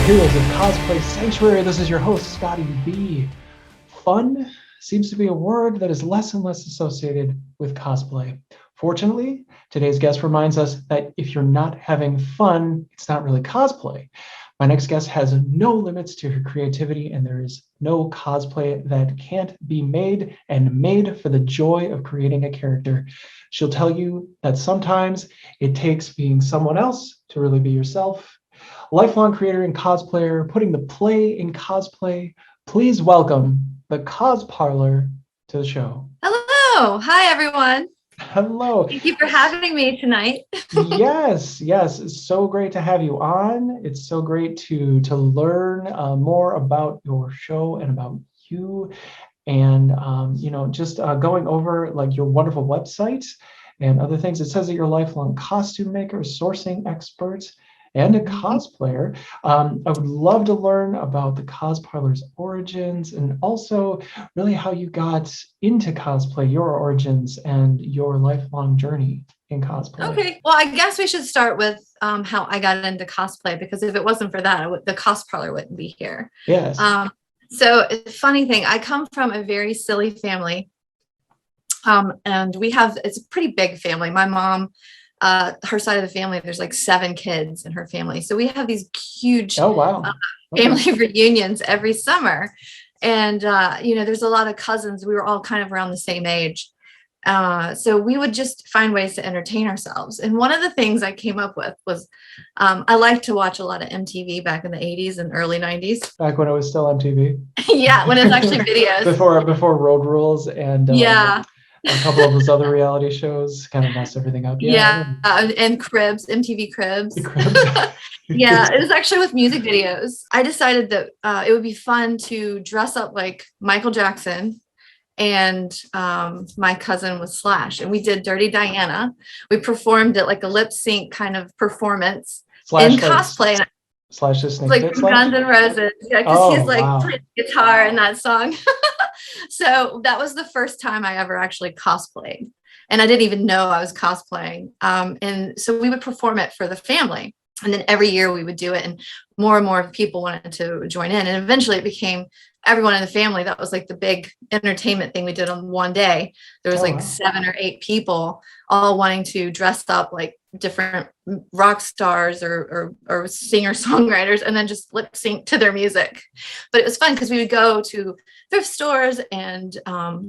heroes of Cosplay Sanctuary. This is your host, ScottyB. Fun seems to be a word that is less and less associated with cosplay. Fortunately, today's guest reminds us that if you're not having fun, it's not really cosplay. My next guest has no limits to her creativity, and there is no cosplay that can't be made and made for the joy of creating a character. She'll tell you that sometimes it takes being someone else to really be yourself. Lifelong creator and cosplayer, putting the play in cosplay. Please welcome the Cosparlor to the show. Hello. Hi, everyone. Hello. Thank you for having me tonight. Yes. It's so great to have you on. It's so great to learn more about your show and about you, and just going over like your wonderful website and other things. It says that you're a lifelong costume maker, sourcing expert, and a cosplayer. I would love to learn about the Cosparlor's origins, and also really how you got into cosplay, your origins and your lifelong journey in cosplay. Okay. Well, I guess we should start with how I got into cosplay, because if it wasn't for that, the Cosparlor wouldn't be here. Yes. So funny thing, I come from a very silly family. And it's a pretty big family. My mom, her side of the family, there's like 7 kids in her family. So we have these huge family reunions every summer. And, there's a lot of cousins. We were all kind of around the same age. So we would just find ways to entertain ourselves. And one of the things I came up with was I liked to watch a lot of MTV back in the 80s and early 90s. Back when it was still MTV. Yeah, when it was actually videos. before Road Rules and a couple of those other reality shows kind of messed everything up. And Cribs, MTV Cribs. Yeah, it was actually with music videos. I decided that it would be fun to dress up like Michael Jackson, and my cousin was Slash, and we did Dirty Diana. We performed it like a lip sync kind of performance in cosplay. Slash just like Guns N' Roses, because he's like playing guitar in that song. So that was the first time I ever actually cosplayed, and I didn't even know I was cosplaying. And so we would perform it for the family, and then every year we would do it, and more people wanted to join in, and eventually it became everyone in the family. That was like the big entertainment thing we did on one day. There was 7 or 8 people all wanting to dress up like different rock stars or singer songwriters, and then just lip sync to their music. But it was fun because we would go to thrift stores and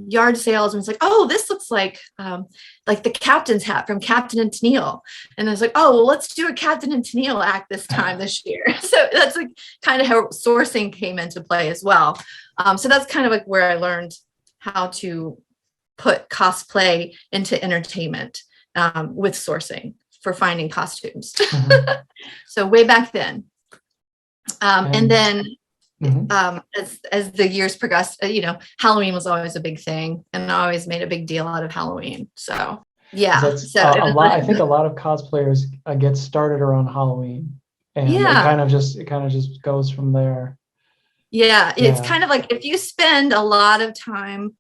yard sales, and it's like, oh, this looks like the captain's hat from Captain and Tennille, and it's like, oh, well, let's do a Captain and Tennille act this year. So that's like kind of how sourcing came into play as well. So that's kind of like where I learned how to put cosplay into entertainment with sourcing for finding costumes. Mm-hmm. So way back then. And then as the years progressed, Halloween was always a big thing, and I always made a big deal out of Halloween. So yeah. I think a lot of cosplayers get started around Halloween, and it kind of just goes from there. Yeah, it's kind of like if you spend a lot of time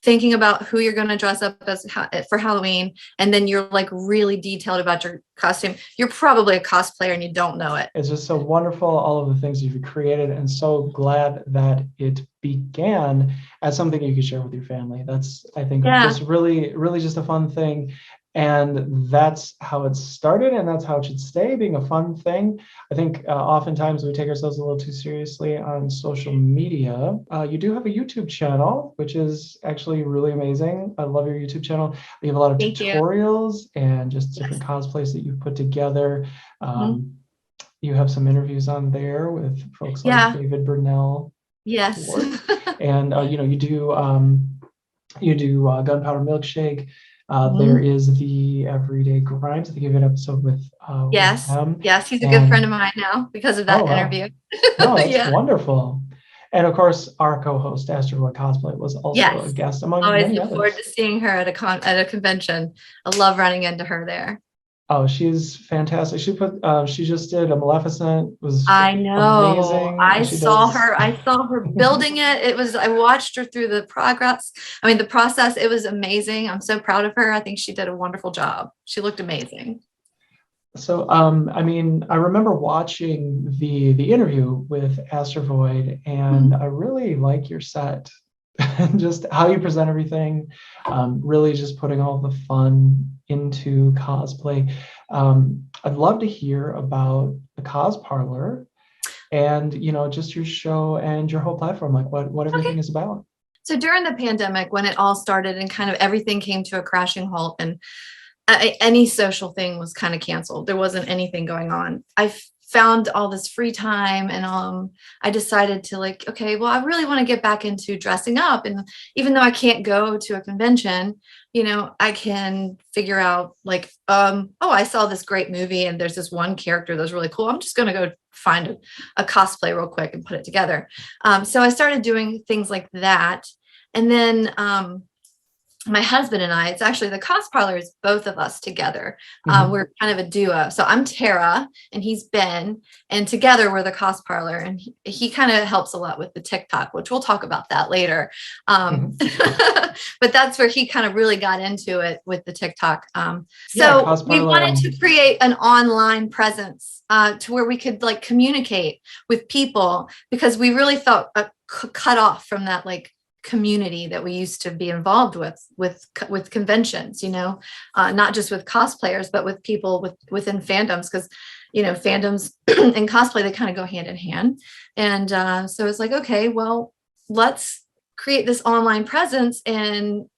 thinking about who you're going to dress up as for Halloween, and then you're like really detailed about your costume, you're probably a cosplayer and you don't know it. It's just so wonderful, all of the things you've created, and so glad that it began as something you could share with your family. That's, I think, just really, really just a fun thing. And that's how it started, and that's how it should stay, being a fun thing. I think oftentimes we take ourselves a little too seriously on social media. You do have a YouTube channel, which is actually really amazing. I love your YouTube channel. You have a lot of tutorials and just different cosplays that you've put together. You have some interviews on there with folks like David Burnell. Yes. And you do Gunpowder Milkshake. There is the Everyday Grimes. I think you have an episode with him. Yes, he's a good friend of mine now because of that interview. No, that's wonderful. And of course, our co-host Astro Cosplay was also a guest among many others. Always look forward to seeing her at a convention. I love running into her there. Oh, she's fantastic. She just did a Maleficent. I know. Amazing. I saw her building it. I watched her through the process. It was amazing. I'm so proud of her. I think she did a wonderful job. She looked amazing. So, I mean, I remember watching the interview with Astrovoid, and I really like your set, and just how you present everything. Really, just putting all the fun into cosplay. I'd love to hear about the Cosparlor, and just your show and your whole platform, like what everything Okay. is about. So during the pandemic, when it all started and kind of everything came to a crashing halt, and any social thing was kind of canceled. There wasn't anything going on. I found all this free time, and I decided to, like, okay, well, I really want to get back into dressing up. And even though I can't go to a convention, I can figure out, like, oh, I saw this great movie and there's this one character that's really cool. I'm just going to go find a cosplay real quick and put it together. So I started doing things like that. And then my husband and I, it's actually the Cosparlor is both of us together. We're kind of a duo. So I'm Tara and he's Ben, and together we're the Cosparlor. And he kind of helps a lot with the TikTok, which we'll talk about that later. But that's where he kind of really got into it with the TikTok. So we wanted to create an online presence to where we could, like, communicate with people, because we really felt cut off from that, like, community that we used to be involved with conventions, not just with cosplayers, but with people within fandoms, because fandoms and cosplay, they kind of go hand in hand. And so it's like, okay, well, let's create this online presence and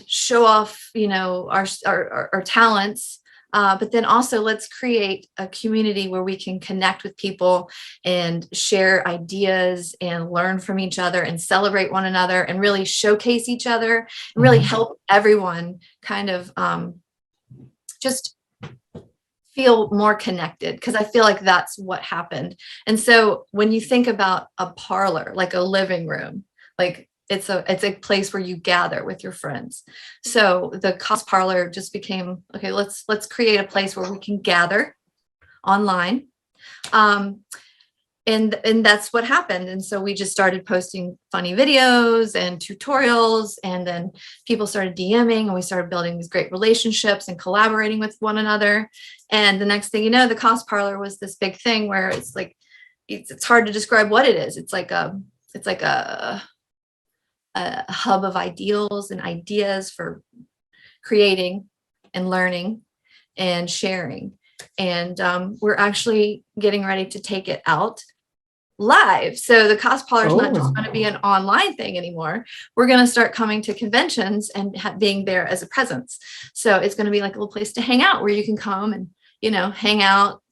show off our talents. But then also, let's create a community where we can connect with people and share ideas and learn from each other and celebrate one another and really showcase each other and really help everyone kind of just feel more connected, because I feel like that's what happened. And so when you think about a parlor, like a living room, like, it's a place where you gather with your friends. So the Cosparlor just became, okay, let's create a place where we can gather online. And that's what happened. And so we just started posting funny videos and tutorials, and then people started DMing, and we started building these great relationships and collaborating with one another. And the next thing you know, the Cosparlor was this big thing where it's like, it's hard to describe what it is. It's like a hub of ideals and ideas for creating and learning and sharing. And we're actually getting ready to take it out live. So the Cosparlor is not just going to be an online thing anymore. We're going to start coming to conventions and being there as a presence. So it's going to be like a little place to hang out where you can come and, hang out,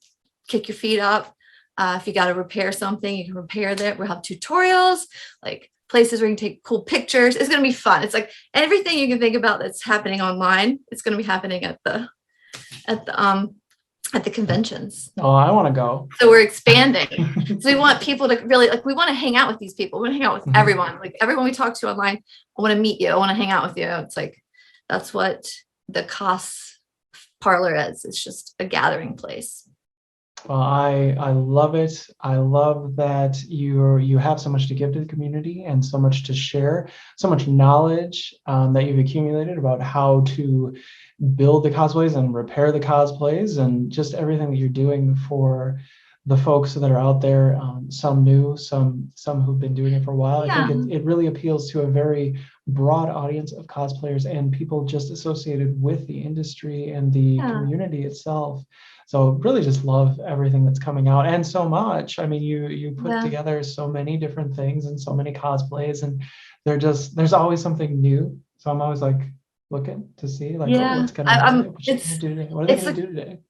kick your feet up. If you got to repair something, you can repair that. We'll have tutorials, like places where you can take cool pictures. It's going to be fun. It's like everything you can think about that's happening online, it's going to be happening at the conventions. Oh, I want to go. So we're expanding. So we want people to really, like, we want to hang out with these people. We want to hang out with everyone. Like, everyone we talk to online, I want to meet you. I want to hang out with you. It's like, that's what the Cosparlor is. It's just a gathering place. Well, I love it. I love that you have so much to give to the community and so much to share, so much knowledge that you've accumulated about how to build the cosplays and repair the cosplays, and just everything that you're doing for the folks that are out there. Some new, some who've been doing it for a while. Yeah. I think it really appeals to a very broad audience of cosplayers and people just associated with the industry and the community itself. So really just love everything that's coming out, and so much. I mean, you put together so many different things and so many cosplays, and there's always something new. So I'm always like looking to see, like, what's gonna do today? What are they gonna do today?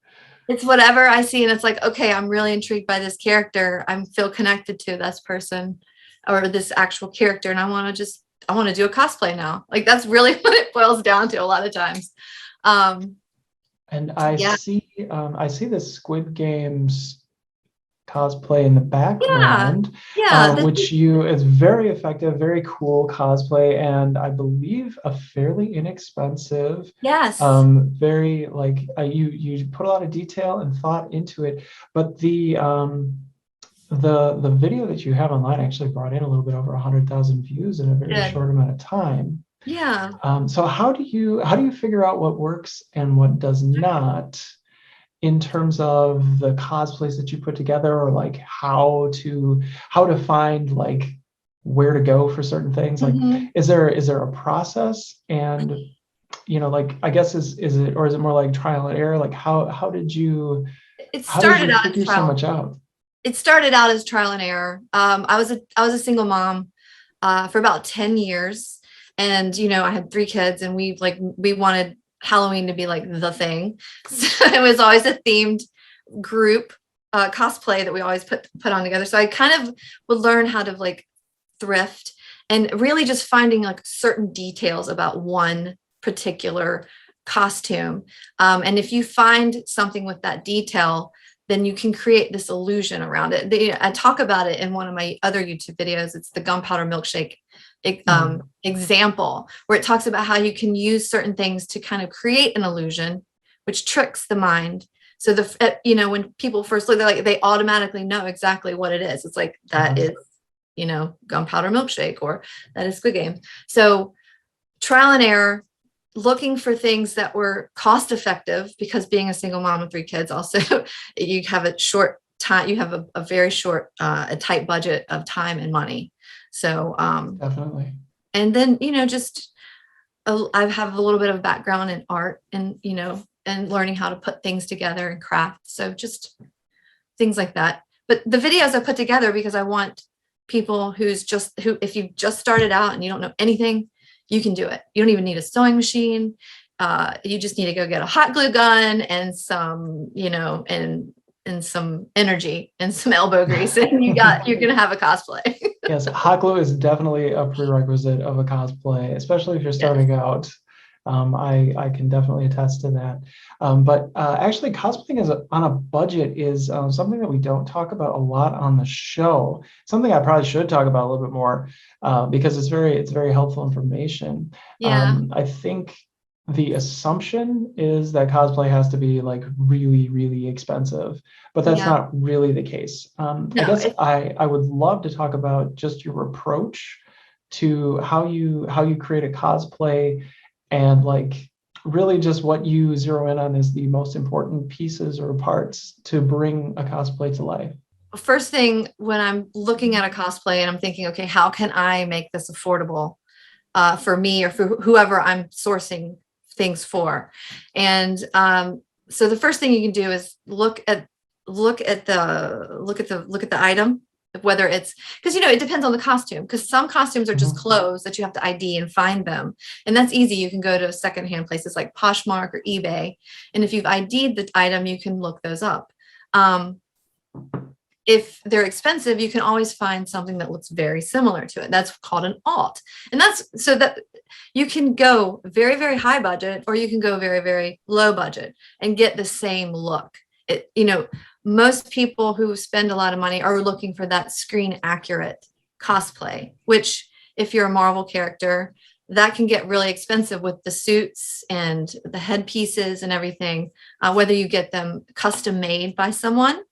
It's whatever I see, and it's like, okay, I'm really intrigued by this character. I feel connected to this person or this actual character, and I want to do a cosplay now. Like, that's really what it boils down to a lot of times. And I see the Squid Games cosplay in the background, which is very effective, very cool cosplay, and I believe a fairly inexpensive. Yes. Very, like, you put a lot of detail and thought into it, but the video that you have online actually brought in a little bit over 100,000 views in a very short amount of time. Yeah. So how do you figure out what works and what does not? in terms of the cosplays that you put together, or like how to find like where to go for certain things? Like, is there a process? And like, I guess is it, or is it more like trial and error? Like how did you figure so much out? It started out as trial and error. I was a single mom for about 10 years. And, I had 3 kids, and we wanted Halloween to be like the thing. So it was always a themed group cosplay that we always put on together. So I kind of would learn how to like thrift, and really just finding like certain details about one particular costume. And if you find something with that detail, then you can create this illusion around it. I talk about it in one of my other YouTube videos. It's the gunpowder milkshake example, where it talks about how you can use certain things to kind of create an illusion, which tricks the mind. So when people first look, they automatically know exactly what it is. It's like, that is, gunpowder milkshake, or that is Squid Game. So trial and error, looking for things that were cost effective, because being a single mom with 3 kids, also you have a short time, you have a very short, a tight budget of time and money. So definitely. And then, I have a little bit of background in art, and, and learning how to put things together and craft. So just things like that. But the videos I put together because I want people who, if you've just started out and you don't know anything, you can do it. You don't even need a sewing machine. You just need to go get a hot glue gun and some, and some energy and some elbow grease, and you're going to have a cosplay. Yes, hot glue is definitely a prerequisite of a cosplay, especially if you're starting out. I can definitely attest to that. But actually, cosplaying on a budget is something that we don't talk about a lot on the show. Something I probably should talk about a little bit more, because it's very helpful information. Yeah. I think the assumption is that cosplay has to be like really, really expensive, but that's not really the case. I guess I would love to talk about just your approach to how you create a cosplay, and like really just what you zero in on is the most important pieces or parts to bring a cosplay to life. First thing, when I'm looking at a cosplay and I'm thinking, okay, how can I make this affordable for me or for whoever I'm sourcing things for? And so the first thing you can do is look at the item, whether it's, because it depends on the costume, because some costumes are just clothes that you have to ID and find them, and that's easy. You can go to secondhand places like Poshmark or eBay, and if you've ID'd the item, you can look those up. If they're expensive, you can always find something that looks very similar to it. That's called an alt. And that's so that you can go very, very high budget, or you can go very, very low budget and get the same look. Most people who spend a lot of money are looking for that screen accurate cosplay, which if you're a Marvel character, that can get really expensive with the suits and the headpieces and everything, whether you get them custom made by someone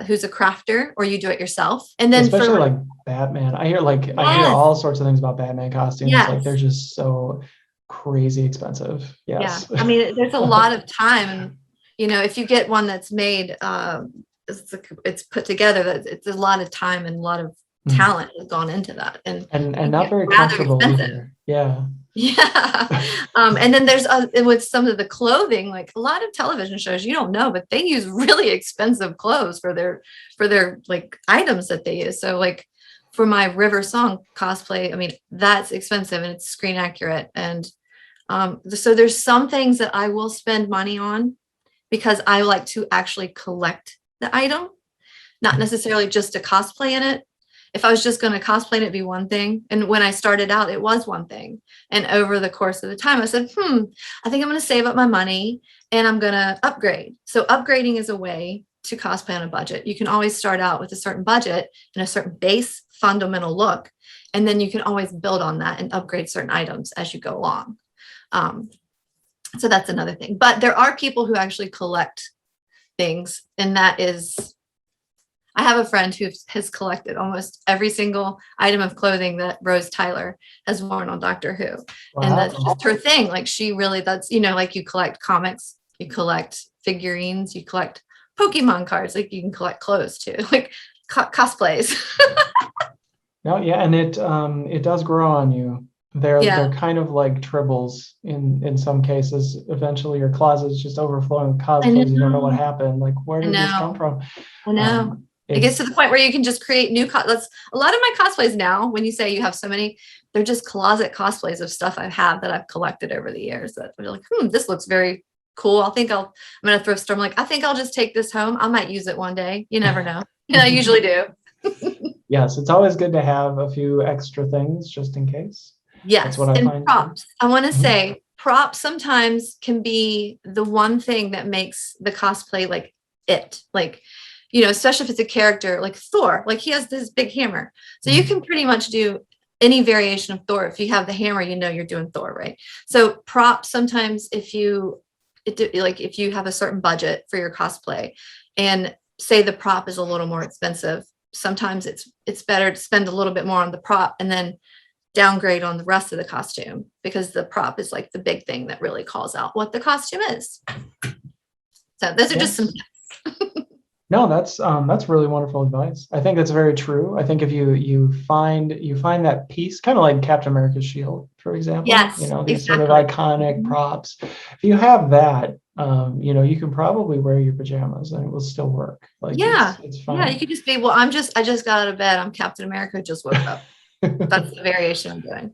who's a crafter, or you do it yourself. And then especially like Batman, I hear all sorts of things about Batman costumes. Yes. Like they're just so crazy expensive. Yes. Yeah. I mean, there's a lot of time. If you get one that's made, it's put together, that it's a lot of time and a lot of talent has gone into that, and not very comfortable either. Yeah. And then there's with some of the clothing, like a lot of television shows, you don't know, but they use really expensive clothes for their like items that they use. So like for my River Song cosplay, I mean, that's expensive and it's screen accurate. And so there's some things that I will spend money on because I like to actually collect the item, not necessarily just to cosplay in it. If I was just going to cosplay, it'd be one thing. And when I started out, it was one thing. And over the course of the time, I said, I think I'm going to save up my money and I'm going to upgrade. So upgrading is a way to cosplay on a budget. You can always start out with a certain budget and a certain base fundamental look. And then you can always build on that and upgrade certain items as you go along. So that's another thing. But there are people who actually collect things. And that is, I have a friend who has collected almost every single item of clothing that Rose Tyler has worn on Doctor Who. Wow. And that's just her thing. Like she really, that's, like you collect comics, you collect figurines, you collect Pokemon cards, like you can collect clothes too, like cosplays. No, yeah, and it does grow on you. They're kind of like tribbles in some cases. Eventually your closet is just overflowing with cosplays. You don't know what happened. Like, where did this come from? I know. It gets to the point where you can just create new that's a lot of my cosplays now. When you say you have so many, they're just closet cosplays of stuff that I've collected over the years that are like, this looks very cool. I'm gonna thrift store. I'm like, I think I'll just take this home. I might use it one day. You never know. I usually do. Yes, it's always good to have a few extra things just in case. Yes, that's what I find. Props. I want to say props sometimes can be the one thing that makes the cosplay like it. Like, especially if it's a character like Thor, like he has this big hammer. So you can pretty much do any variation of Thor. If you have the hammer, you're doing Thor, right? So props sometimes if you have a certain budget for your cosplay and say the prop is a little more expensive, sometimes it's better to spend a little bit more on the prop and then downgrade on the rest of the costume, because the prop is like the big thing that really calls out what the costume is. So those are just some tips. No, that's really wonderful advice. I think that's very true. I think if you find that piece, kind of like Captain America's shield, for example. Yes, these sort of iconic props. If you have that, you can probably wear your pajamas and it will still work. Like, it's fine. Yeah, you could just be, well, I just got out of bed. I'm Captain America, just woke up. That's the variation I'm doing.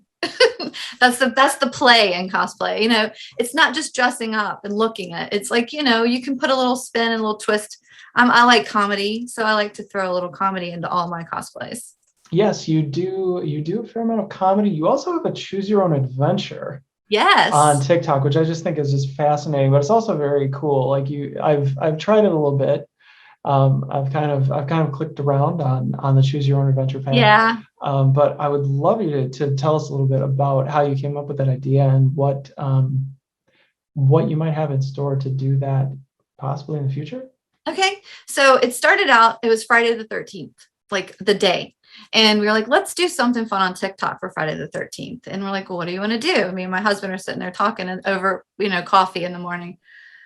That's the play in cosplay. It's not just dressing up and looking at it. It's like, you can put a little spin and a little twist. I like comedy, so I like to throw a little comedy into all my cosplays. Yes, you do a fair amount of comedy. You also have a choose your own adventure. Yes. On TikTok, which I just think is just fascinating, but it's also very cool. Like I've tried it a little bit. I've kind of clicked around on the choose your own adventure path. Yeah. But I would love you to tell us a little bit about how you came up with that idea and what you might have in store to do that possibly in the future. Okay. So it started out, it was Friday the 13th, like the day. And we were like, let's do something fun on TikTok for Friday the 13th. And we're like, well, what do you want to do? Me and my husband are sitting there talking over, coffee in the morning.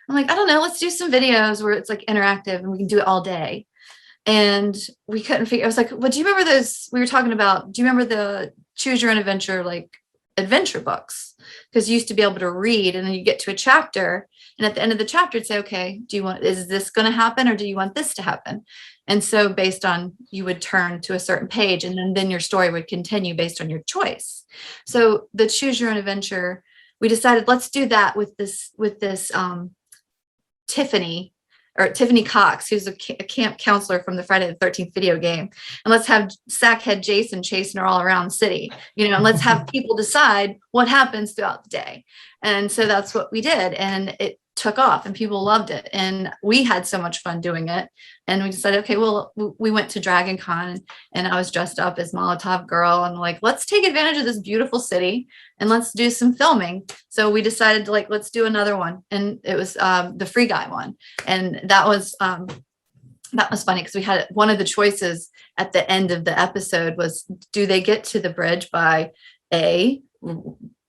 I'm like, I don't know, let's do some videos where it's like interactive and we can do it all day. And we couldn't figure, I was like, well, do you remember those, we were talking about, do you remember the choose your own adventure, like adventure books? Because you used to be able to read and then you get to a chapter. And at the end of the chapter, it'd say, okay, is this going to happen or do you want this to happen? And so based on, you would turn to a certain page and then your story would continue based on your choice. So the choose your own adventure, we decided let's do that with this Tiffany Cox, who's a camp counselor from the Friday the 13th video game. And let's have Sackhead Jason chasing her all around the city, and let's have people decide what happens throughout the day. And so that's what we did. And it took off and people loved it. And we had so much fun doing it. And we decided, okay, well, we went to Dragon Con and I was dressed up as Molotov Girl and like, let's take advantage of this beautiful city and let's do some filming. So we decided to let's do another one. And it was the Free Guy one. And that was funny because we had one of the choices at the end of the episode was, do they get to the bridge by A,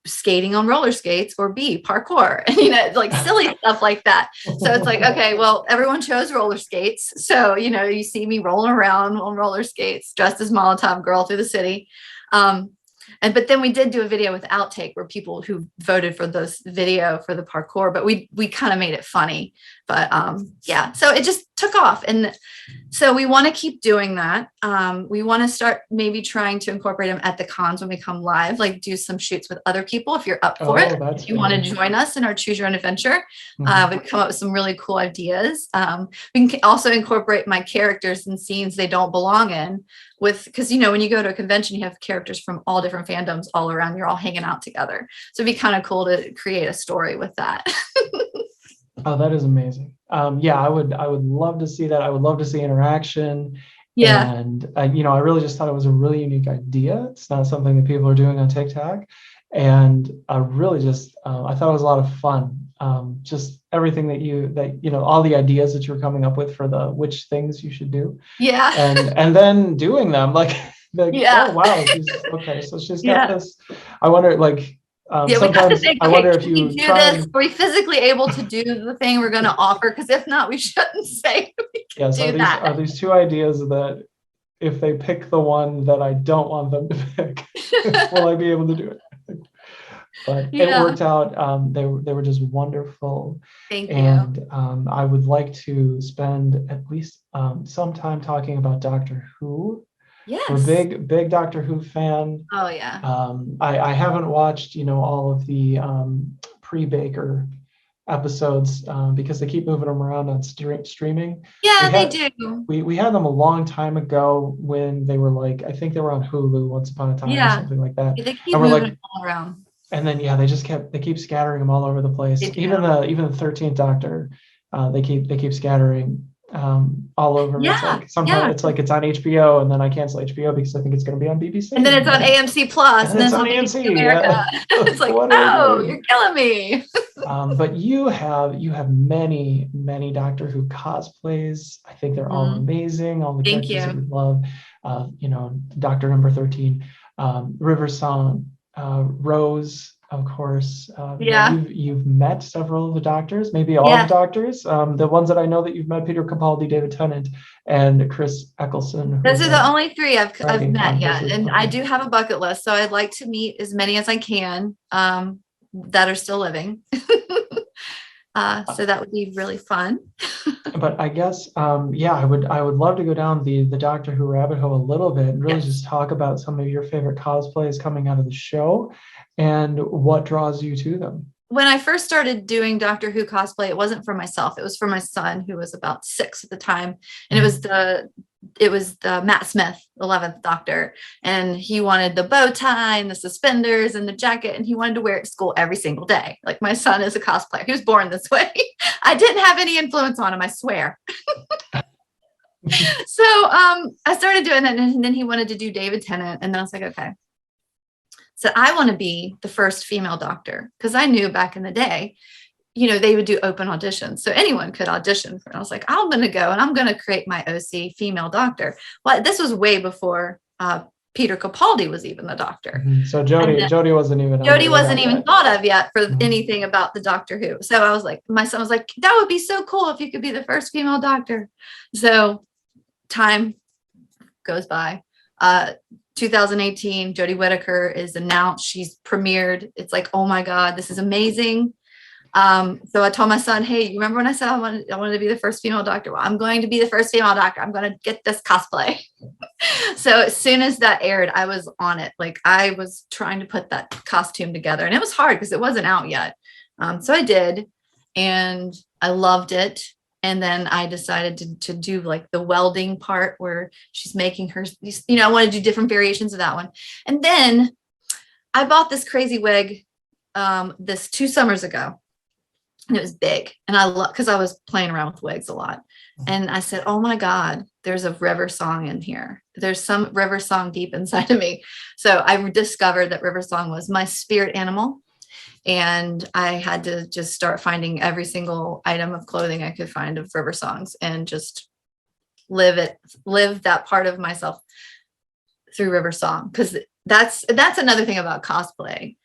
skating on roller skates, or B, parkour, and silly stuff like that. So it's like, okay, well, everyone chose roller skates. So, you see me rolling around on roller skates dressed as Molotov Girl through the city. But then we did do a video with outtake where people who voted for this video for the parkour, but we kind of made it funny. But yeah, so it just took off. And so we want to keep doing that. We want to start maybe trying to incorporate them at the cons when we come live, like do some shoots with other people if you're up for it. If you want to join us in our Choose Your Own Adventure, we come up with some really cool ideas. We can also incorporate my characters and scenes they don't belong in because, when you go to a convention, you have characters from all different fandoms all around. You're all hanging out together. So it'd be kind of cool to create a story with that. Oh, that is amazing. Yeah, I would love to see that. I would love to see interaction. Yeah. And, I really just thought it was a really unique idea. It's not something that people are doing on TikTok. And I really just, I thought it was a lot of fun. Just everything that all the ideas that you were coming up with for which things you should do. Yeah. And then doing them yeah. Oh, wow. Okay. So she's got this. I wonder, Yeah, we have to sometimes think, I okay, wonder if can we you do try this? Are we physically able to do the thing we're going to offer? Because if not, we shouldn't say we can yes, do that. are these two ideas that if they pick the one that I don't want them to pick, will I be able to do it? But it Yeah. worked out. They were just wonderful. Thank you. And I would like to spend at least some time talking about Doctor Who. Yes. I'm a big Doctor Who fan. Oh yeah. I haven't watched, all of the pre-Baker episodes because they keep moving them around on streaming. Yeah, they do. We had them a long time ago when they were like, I think they were on Hulu once upon a time or something like that. They keep and we're moving like, all around. And then they keep scattering them all over the place. Even the 13th Doctor, they keep scattering all over. Yeah, it's like sometimes it's like it's on HBO, and then I cancel HBO because I think it's going to be on BBC. And then it's on AMC Plus, and then it's on AMC AMC. America. It's like, oh, you're killing me. But you have many Doctor Who cosplays. I think they're all amazing. All the characters that we love. Doctor number 13, River Song. Rose, of course. You've met several of the Doctors, maybe all the Doctors. The ones that I know that you've met: Peter Capaldi, David Tennant, and Chris Eccleston. Those are the only three I've met yet, and okay. I do have a bucket list, so I'd like to meet as many as I can that are still living. So that would be really fun. But I guess, I would love to go down the Doctor Who rabbit hole a little bit and really just talk about some of your favorite cosplays coming out of the show and what draws you to them. When I first started doing Doctor Who cosplay, it wasn't for myself. It was for my son, who was about 6 at the time, and it was the Matt Smith, 11th Doctor, and he wanted the bow tie and the suspenders and the jacket, and he wanted to wear it to school every single day. Like, my son is a cosplayer. He was born this way. I didn't have any influence on him, I swear. So I started doing that, and then he wanted to do David Tennant, and then I was like, okay. So I want to be the first female Doctor, because I knew back in the day, they would do open auditions. So anyone could audition for it. I was like, I'm going to go and I'm going to create my OC female Doctor. Well, this was way before Peter Capaldi was even the Doctor. So Jodie wasn't even thought of yet for anything about the Doctor Who. So I was like, my son was like, that would be so cool if you could be the first female Doctor. So time goes by. 2018, Jodie Whittaker is announced. She's premiered. It's like, oh my God, this is amazing. So I told my son, hey, you remember when I said I wanted to be the first female Doctor? Well, I'm going to be the first female Doctor. I'm going to get this cosplay. So as soon as that aired, I was on it. Like, I was trying to put that costume together, and it was hard because it wasn't out yet. So I did, and I loved it. And then I decided to do like the welding part where she's making her, I want to do different variations of that one. And then I bought this crazy wig this 2 summers ago. And it was big. And I love, because I was playing around with wigs a lot. And I said, oh my God, there's a river song in here. There's some river song deep inside of me. So I discovered that river song was my spirit animal. And I had to just start finding every single item of clothing I could find of river songs and just live that part of myself through river song. Because that's another thing about cosplay.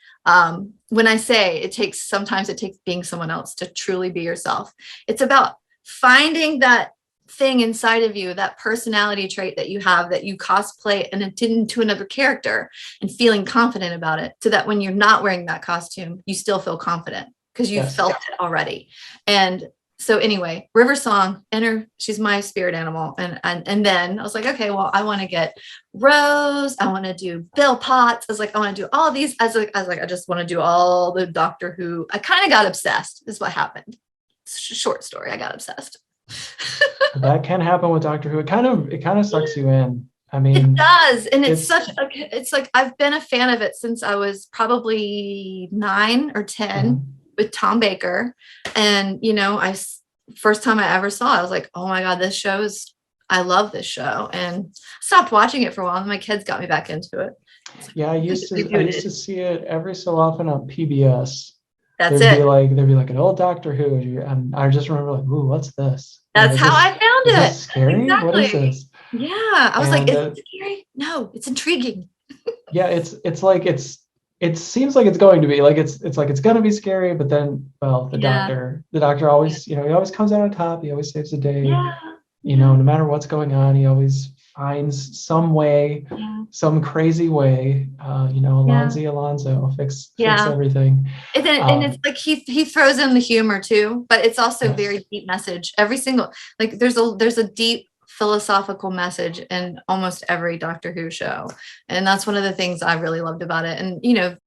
When I say sometimes it takes being someone else to truly be yourself. It's about finding that thing inside of you, that personality trait that you have, that you cosplay and into another character, and feeling confident about it, so that when you're not wearing that costume, you still feel confident because you felt it already. And so anyway, River Song, she's my spirit animal. And then I was like, okay, well, I want to get Rose. I want to do Bill Potts. I was like, I want to do all these. I was like, I just want to do all the Doctor Who. I kind of got obsessed. This is what happened. It's a short story. I got obsessed. That can happen with Doctor Who. It kind of sucks you in. I mean, it does. And it's like, I've been a fan of it since I was probably 9 or 10 with Tom Baker. And, first time I ever saw it, I was like, oh my God, I love this show. And stopped watching it for a while. And my kids got me back into it. Yeah, I used to see it every so often on PBS. There'd be like an old Doctor Who, and I just remember like, ooh, what's this? That's how I found it. Is scary? Exactly. What is this? Yeah, I was like, is it scary? No, it's intriguing. Yeah, it's like it's it seems like it's going to be like it's like it's gonna be scary, but then well, the doctor always, he always comes out on top. He always saves the day. Yeah. No matter what's going on, he always finds some way, some crazy way. Alonzo fix everything. And it's like he throws in the humor too, but it's also very deep message. Every single, like there's a deep philosophical message in almost every Doctor Who show. And that's one of the things I really loved about it. And,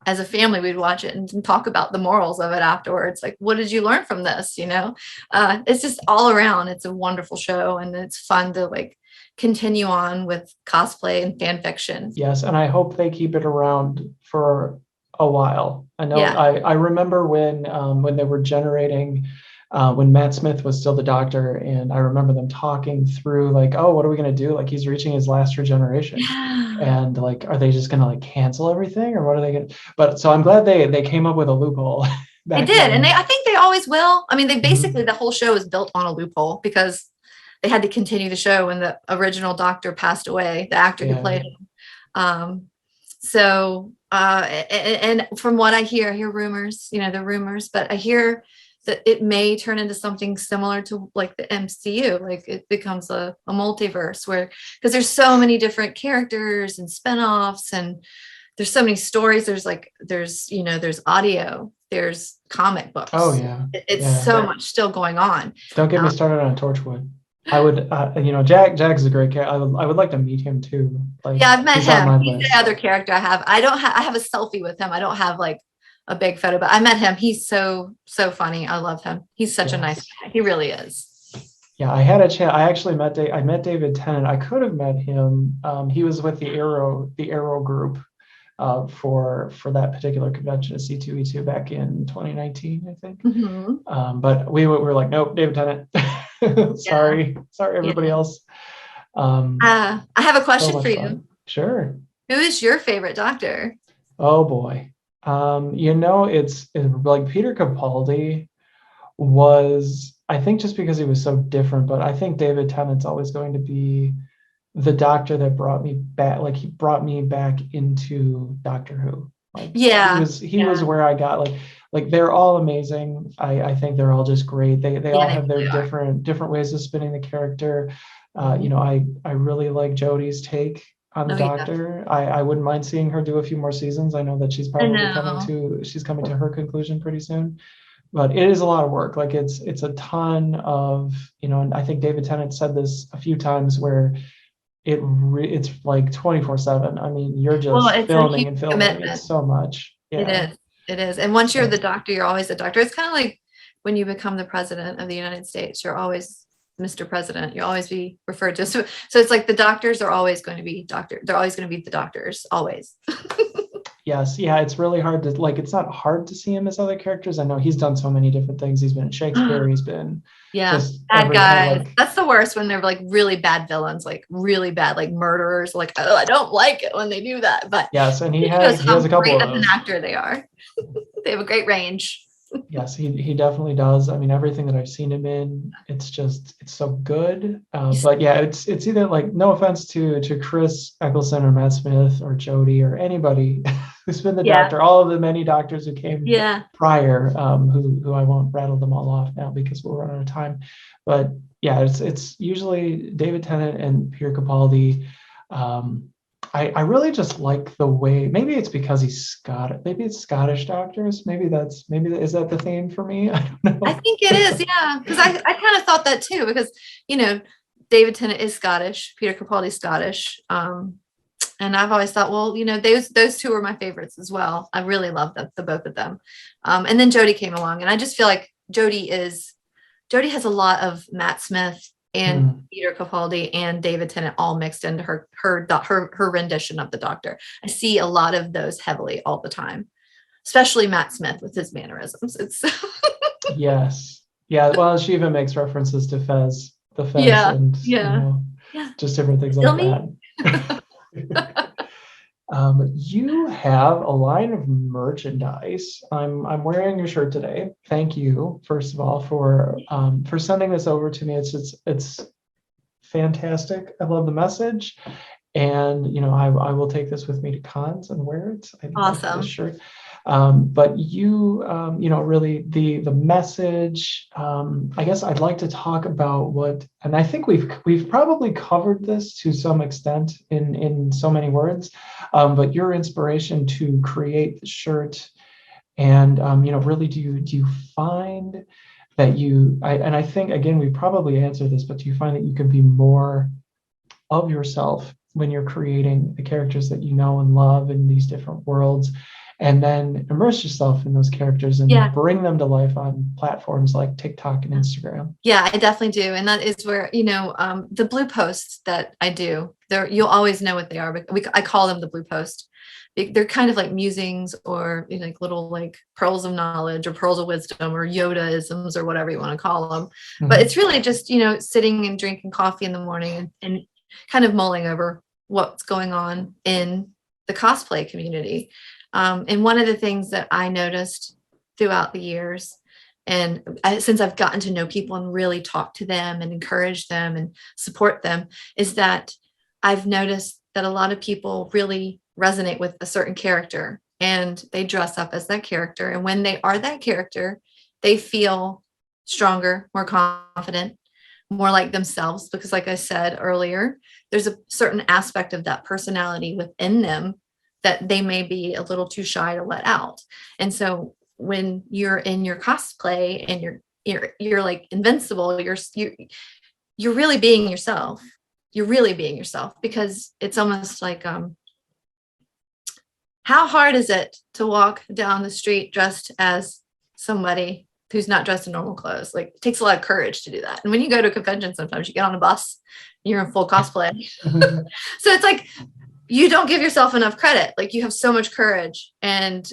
as a family, we'd watch it and talk about the morals of it afterwards. Like, what did you learn from this? It's just all around. It's a wonderful show, and it's fun to like continue on with cosplay and fan fiction. Yes. And I hope they keep it around for a while. I know I remember when they were generating when Matt Smith was still the Doctor, and I remember them talking through like, oh, what are we gonna do? Like he's reaching his last regeneration, and like, are they just gonna like cancel everything, or what are they gonna? But so I'm glad they came up with a loophole. They did, and I think they always will. I mean, they basically the whole show is built on a loophole because they had to continue the show when the original Doctor passed away, the actor who played him. And from what I hear rumors, the rumors, but I hear that it may turn into something similar to like the MCU, like it becomes a multiverse because there's so many different characters and spinoffs, and there's so many stories. There's audio, there's comic books. Oh yeah. It's so much still going on. Don't get me started on Torchwood. I would, Jack's a great character. I would like to meet him too. Like, I've met him. He's the other character I have. I have a selfie with him. I don't have like a big photo, but I met him. He's so funny. I love him. He's such a nice guy. He really is. Yeah, I had a chance. I actually met David Tennant. I could have met him. He was with the Arrow group for that particular convention at C2E2 back in 2019, I think. Mm-hmm. But we were like, nope, David Tennant. Sorry, everybody else. I have a question for you. Fun. Sure. Who is your favorite Doctor? Oh boy. It's like Peter Capaldi was, I think, just because he was so different, but I think David Tennant's always going to be the Doctor that brought me back. Like he brought me back into Doctor Who. Like, he was where I got like they're all amazing. I think they're all just great. They all have their different ways of spinning the character. I really like Jodie's take on the Doctor. I wouldn't mind seeing her do a few more seasons. I know that she's probably coming to her conclusion pretty soon, but it is a lot of work. Like it's a ton of, and I think David Tennant said this a few times where it's like 24/7. I mean, you're just filming and filming. Commitment. It's so much. Yeah. It is. And once you're the Doctor, you're always the Doctor. It's kind of like when you become the president of the United States, you're always Mr. President. You'll always be referred to. So it's like the Doctors are always going to be Doctor. They're always going to be the Doctors, always. Yes. Yeah. It's really hard to it's not hard to see him as other characters. I know he's done so many different things. He's been in Shakespeare. He's been bad guys. That's the worst when they're like really bad villains, like really bad, like murderers. Like, oh, I don't like it when they do that. But yes, and he has a couple of those. As an actor, they are. They have a great range. Yes, he definitely does. I mean, everything that I've seen him in, it's so good. But yeah, it's either like, no offense to Chris Eccleston or Matt Smith or Jodie or anybody who's been the Doctor, all of the many Doctors who came prior, who I won't rattle them all off now because we'll run out of time. But yeah, it's usually David Tennant and Peter Capaldi. I really just like the way, maybe it's because he's Scottish, maybe it's Scottish Doctors. Maybe is that the theme for me? I don't know. I think it is, yeah. Because I kind of thought that too, because, David Tennant is Scottish, Peter Capaldi's Scottish. And I've always thought, well, those two were my favorites as well. I really love the both of them. And then Jodie came along, and I just feel like Jodie has a lot of Matt Smith and Peter Capaldi and David Tennant all mixed into her rendition of the Doctor. I see a lot of those heavily all the time, especially Matt Smith with his mannerisms. It's yes, yeah. Well, she even makes references to Fez, and just different things like that. You have a line of merchandise. I'm wearing your shirt today. Thank you, first of all, for sending this over to me. It's fantastic. I love the message, And, I will take this with me to cons and wear it. I like this Awesome. shirt. But you, really the message, I guess I'd like to talk about and I think we've probably covered this to some extent in so many words, but your inspiration to create the shirt, and, really do you find that and I think, again, we probably answered this, but do you find that you can be more of yourself when you're creating the characters that you know and love in these different worlds, and then immerse yourself in those characters and bring them to life on platforms like TikTok and Instagram? Yeah, I definitely do. And that is where, the blue posts that I do, you'll always know what they are. But I call them the blue post. They're kind of like musings, or like little like pearls of knowledge or pearls of wisdom or Yoda-isms or whatever you want to call them. Mm-hmm. But it's really just, sitting and drinking coffee in the morning and kind of mulling over what's going on in the cosplay community. And one of the things that I noticed throughout the years, and since I've gotten to know people and really talk to them and encourage them and support them, is that I've noticed that a lot of people really resonate with a certain character, and they dress up as that character. And when they are that character, they feel stronger, more confident, more like themselves, because like I said earlier, there's a certain aspect of that personality within them that they may be a little too shy to let out. And so when you're in your cosplay and you're like invincible, you're really being yourself. You're really being yourself, because it's almost like, how hard is it to walk down the street dressed as somebody who's not dressed in normal clothes? Like, it takes a lot of courage to do that. And when you go to a convention, sometimes you get on a bus, you're in full cosplay. So it's like, you don't give yourself enough credit. Like, you have so much courage, and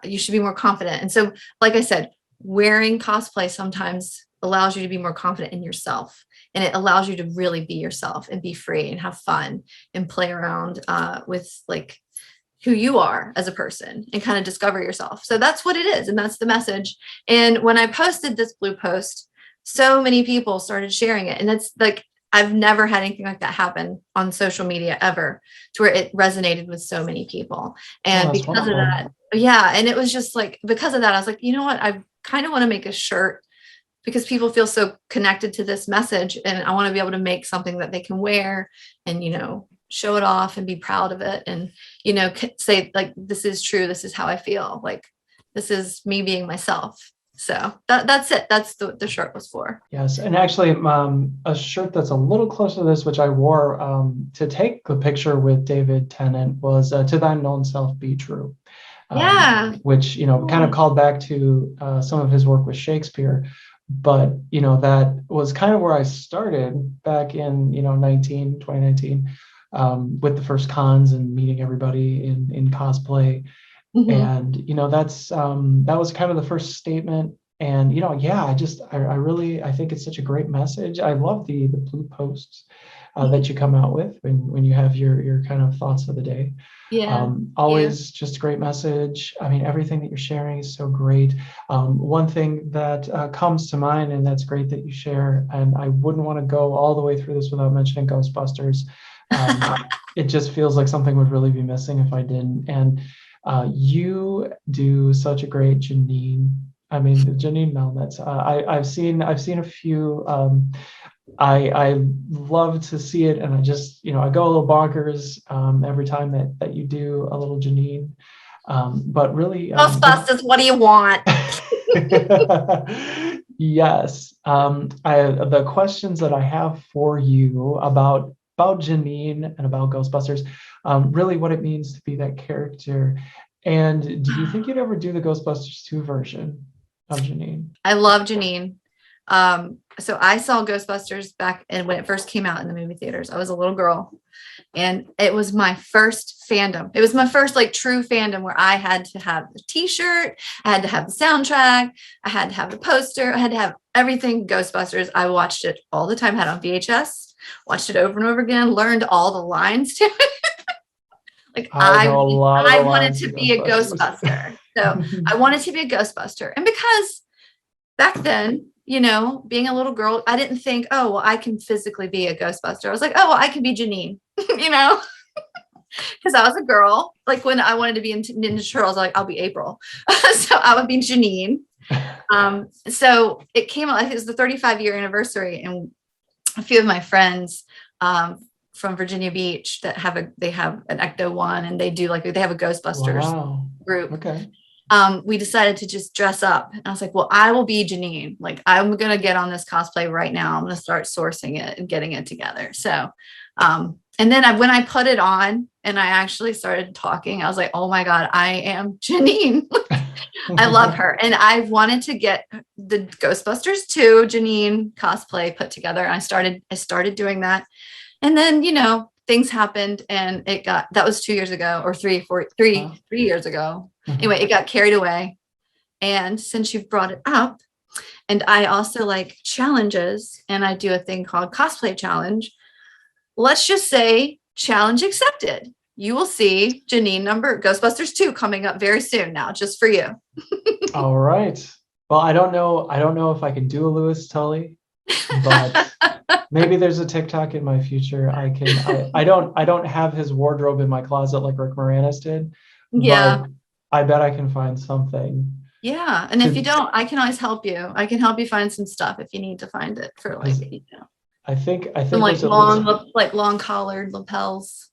you should be more confident. And so, like I said, wearing cosplay sometimes allows you to be more confident in yourself, and it allows you to really be yourself and be free and have fun and play around with like who you are as a person and kind of discover yourself. So that's what it is. And that's the message. And when I posted this blue post, so many people started sharing it. And it's like, I've never had anything like that happen on social media ever, to where it resonated with so many people. And because wonderful. Of that, yeah. And it was just like, because of that, I was like, you know what? I kind of want to make a shirt, because people feel so connected to this message, and I want to be able to make something that they can wear and, show it off and be proud of it. And, say like, this is true. This is how I feel. Like, this is me being myself. So that's it. That's the shirt was for. Yes. And actually, a shirt that's a little closer to this, which I wore to take the picture with David Tennant, was To Thine Own Self Be True. Yeah. Which, kind of called back to some of his work with Shakespeare. But, that was kind of where I started back in, 2019, with the first cons and meeting everybody in cosplay. Mm-hmm. And, that was kind of the first statement. And, I think it's such a great message. I love the blue posts that you come out with when you have your kind of thoughts of the day. Yeah. Always just a great message. I mean, everything that you're sharing is so great. One thing that comes to mind, and that's great that you share, and I wouldn't want to go all the way through this without mentioning Ghostbusters. It just feels like something would really be missing if I didn't. And you do such a great Janine. I mean, Janine Melnitz. I've seen a few. I love to see it, and I just, I go a little bonkers every time that you do a little Janine. But really, Ghostbusters, what do you want? Yes. The questions that I have for you about Janine and about Ghostbusters, really what it means to be that character. And do you think you'd ever do the Ghostbusters 2 version of Janine? I love Janine. So I saw Ghostbusters back when it first came out in the movie theaters. I was a little girl, and it was my first fandom. It was my first like true fandom, where I had to have the t-shirt, I had to have the soundtrack, I had to have the poster, I had to have everything Ghostbusters. I watched it all the time, had it on VHS, watched it over and over again, learned all the lines to it. Like, I wanted to be a Ghostbuster. So I wanted to be a Ghostbuster. And because back then, being a little girl, I didn't think, oh, well, I can physically be a Ghostbuster. I was like, oh, well, I can be Janine. you know, because I was a girl. Like when I wanted to be in Ninja Turtles, like I'll be April. So I would be Janine. So it came out, it was the 35-year anniversary, and a few of my friends from Virginia Beach that have an Ecto one, and they have a Ghostbusters group. Okay. We decided to just dress up. And I was like, well, I will be Janine. Like, I'm going to get on this cosplay right now. I'm going to start sourcing it and getting it together. So, and then when I put it on and I actually started talking, I was like, oh my God, I am Janine. I love her. And I wanted to get the Ghostbusters 2 Janine cosplay put together. And I started doing that. And then, things happened, and that was 2 years ago, or 3 years ago. Anyway, it got carried away. And since you've brought it up, and I also like challenges, and I do a thing called Cosplay Challenge. Let's just say challenge accepted. You will see Janine Ghostbusters 2 coming up very soon now, just for you. All right. Well, I don't know if I can do a Lewis Tully, but maybe there's a TikTok in my future. I don't have his wardrobe in my closet like Rick Moranis did. Yeah. But I bet I can find something. Yeah. And if you don't, I can always help you. I can help you find some stuff if you need to find it for I think some long collared lapels.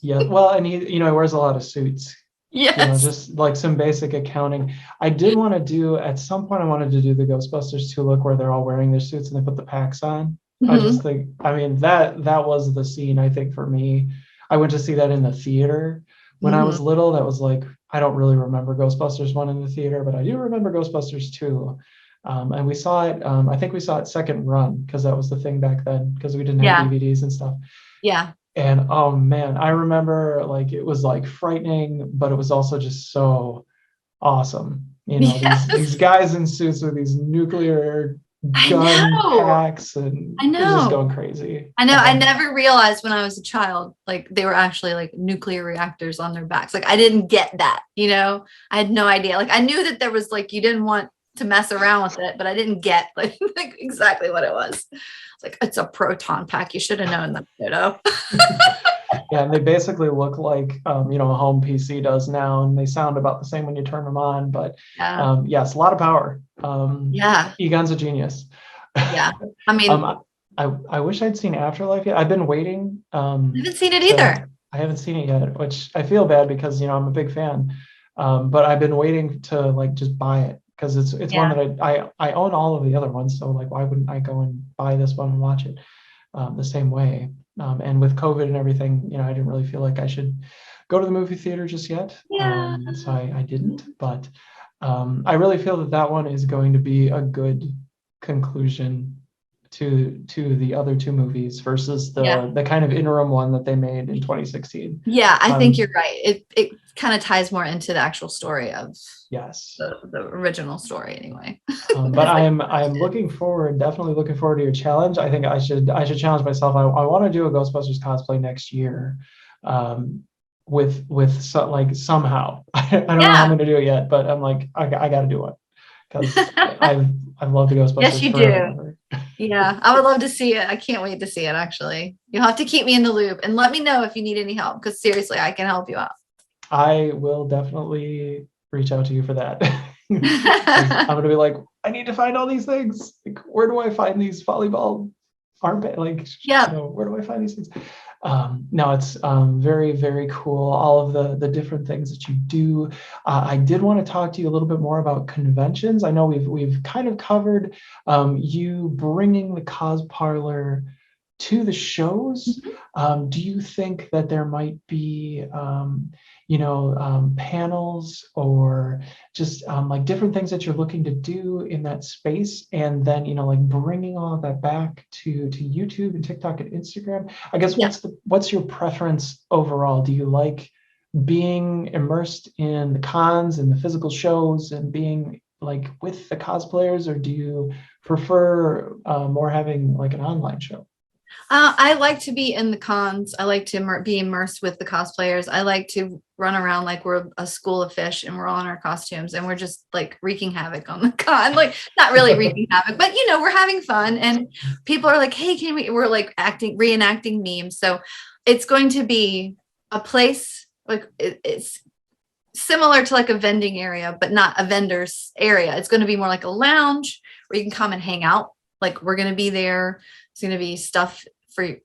Yeah. Well, and he wears a lot of suits. Yes. Just like some basic accounting. I did want to do, at some point, I wanted to do the Ghostbusters 2 look where they're all wearing their suits and they put the packs on. Mm-hmm. I just think, that was the scene, I think, for me. I went to see that in the theater when I was little. That was like, I don't really remember Ghostbusters 1 in the theater, but I do remember Ghostbusters 2. And we saw it, I think we saw it second run, because that was the thing back then, because we didn't have DVDs and stuff. Yeah. And oh man, I remember like it was like frightening, but it was also just so awesome. These guys in suits with these nuclear gun packs, and I know, it was just going crazy. I know. I never realized when I was a child, like they were actually like nuclear reactors on their backs. Like I didn't get that, I had no idea. Like I knew that there was like, you didn't want to mess around with it, but I didn't get like exactly what it was. It's like, it's a proton pack. You should have known that, Yeah, and they basically look like a home PC does now, and they sound about the same when you turn them on. But yes, a lot of power. Egon's a genius. Yeah, I mean, I wish I'd seen Afterlife yet. I've been waiting. I haven't seen it either. I haven't seen it yet, which I feel bad because I'm a big fan. But I've been waiting to like just buy it, because it's one that I own all of the other ones. So like, why wouldn't I go and buy this one and watch it the same way? And with COVID and everything, I didn't really feel like I should go to the movie theater just yet. So I didn't. But I really feel that one is going to be a good conclusion to the other two movies versus the kind of interim one that they made in 2016. Yeah, I think you're right. It kind of ties more into the actual story of the original story anyway. But I'm definitely looking forward to your challenge. I think I should challenge myself. I want to do a Ghostbusters cosplay next year. Somehow. I don't know how I'm going to do it yet, but I'm like, I got to do it, because I've loved the Ghostbusters. Yes, you do. Yeah, I would love to see it. I can't wait to see it, actually. You'll have to keep me in the loop and let me know if you need any help, because seriously, I can help you out. I will definitely reach out to you for that. I'm going to be like, I need to find all these things. Like, where do I find these volleyball armpit? Like, where do I find these things? No, it's very, very cool. All of the different things that you do. I did want to talk to you a little bit more about conventions. I know we've kind of covered you bringing the Cosparlor to the shows. Do you think that there might be panels or just like different things that you're looking to do in that space, and then like bringing all of that back to YouTube and TikTok and Instagram? I guess what's your preference overall? Do you like being immersed in the cons and the physical shows and being like with the cosplayers, or do you prefer more having like an online show? I like to be in the cons. I like to be immersed with the cosplayers. I like to run around like we're a school of fish and we're all in our costumes and we're just like wreaking havoc on the con. Like not really wreaking havoc, but we're having fun and people are like, hey, we're like reenacting memes. So it's going to be a place like it's similar to like a vending area, but not a vendor's area. It's going to be more like a lounge where you can come and hang out. Like we're going to be there. It's going to be stuff for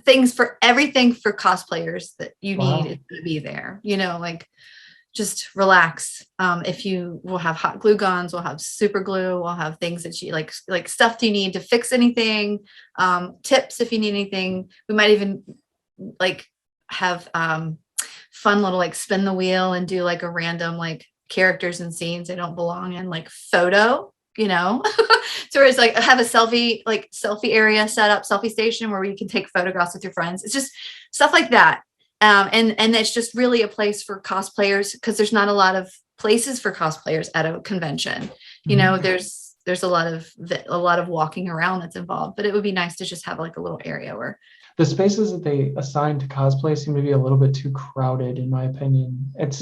things for everything for cosplayers that you need is going to be there, like just relax. If we'll have hot glue guns, we'll have super glue, we'll have things that you like stuff you need to fix anything, tips if you need anything. We might even like have fun little like spin the wheel and do like a random like characters and scenes they don't belong in, like photo, so it's like have a selfie area set up, selfie station where you can take photographs with your friends. It's just stuff like that. And it's just really a place for cosplayers because there's not a lot of places for cosplayers at a convention. There's a lot of walking around that's involved, but it would be nice to just have like a little area where the spaces that they assign to cosplay seem to be a little bit too crowded, in my opinion. It's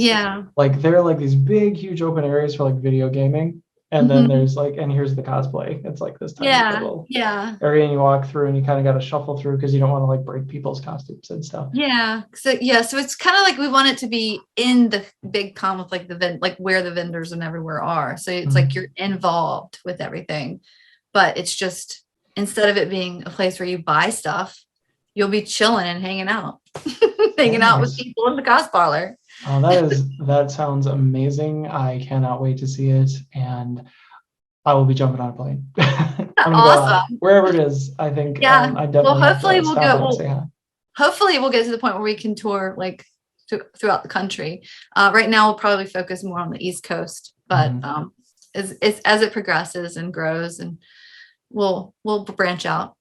like they're like these big, huge open areas for like video gaming. And then there's like, and here's the cosplay. It's like this tiny little area, and you walk through and you kind of got to shuffle through because you don't want to like break people's costumes and stuff. So it's kind of like we want it to be in the big con with like like where the vendors and everywhere are. So it's like you're involved with everything, but it's just, instead of it being a place where you buy stuff, you'll be chilling and hanging out, out with people in the Cosparlor. Oh, that sounds amazing. I cannot wait to see it, and I will be jumping on a plane. I'm awesome. Go wherever it is. I think I definitely hopefully hopefully we'll get to the point where we can tour like throughout the country. Right now we'll probably focus more on the East Coast, but as it progresses and grows, and we'll branch out.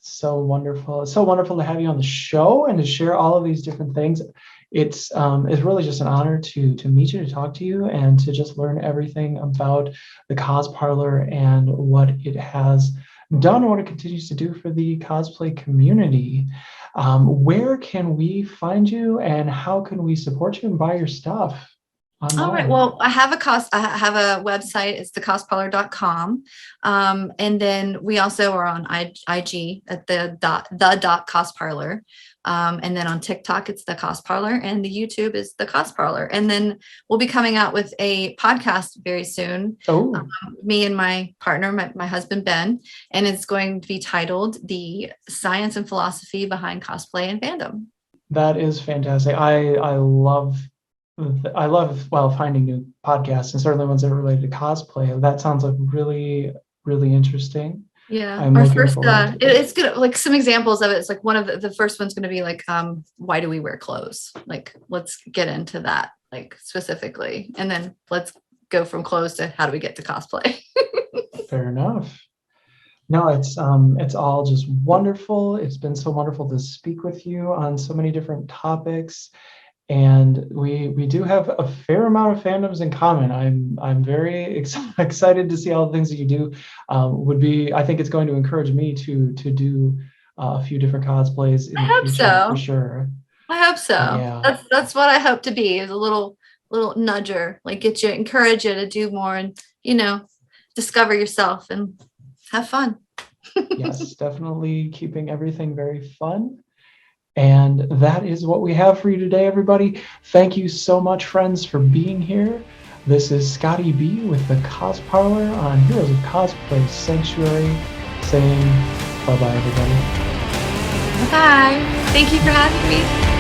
So wonderful. It's so wonderful to have you on the show and to share all of these different things. It's really just an honor to meet you, to talk to you, and to just learn everything about the Cosparlor and what it has done and what it continues to do for the cosplay community. Where can we find you, and how can we support you and buy your stuff online? All right. Well, I have a website. It's thecosparlor.com. And then we also are on IG at the Cosparlor. And then on TikTok, it's the Cosparlor, and the YouTube is the Cosparlor. And then we'll be coming out with a podcast very soon. Me and my partner, my husband, Ben, and it's going to be titled The Science and Philosophy Behind Cosplay and Fandom. That is fantastic. I love finding new podcasts, and certainly ones that are related to cosplay. That sounds like really, really interesting. Our first it's good, like some examples of it. It's like one of the first one's going to be like why do we wear clothes? Like let's get into that like specifically, and then let's go from clothes to how do we get to cosplay. Fair enough. No, it's all just wonderful. It's been so wonderful to speak with you on so many different topics. And we do have a fair amount of fandoms in common. I'm very excited to see all the things that you do. I think it's going to encourage me to do a few different cosplays in the future, for sure. I hope so. Yeah. That's what I hope to be, is a little nudger, like encourage you to do more and discover yourself and have fun. Yes, definitely keeping everything very fun. And that is what we have for you today, everybody. Thank you so much, friends, for being here. This is ScottyB with the Cosparlor on Heroes of Cosplay Sanctuary, saying bye-bye, everybody. Bye. Thank you for having me.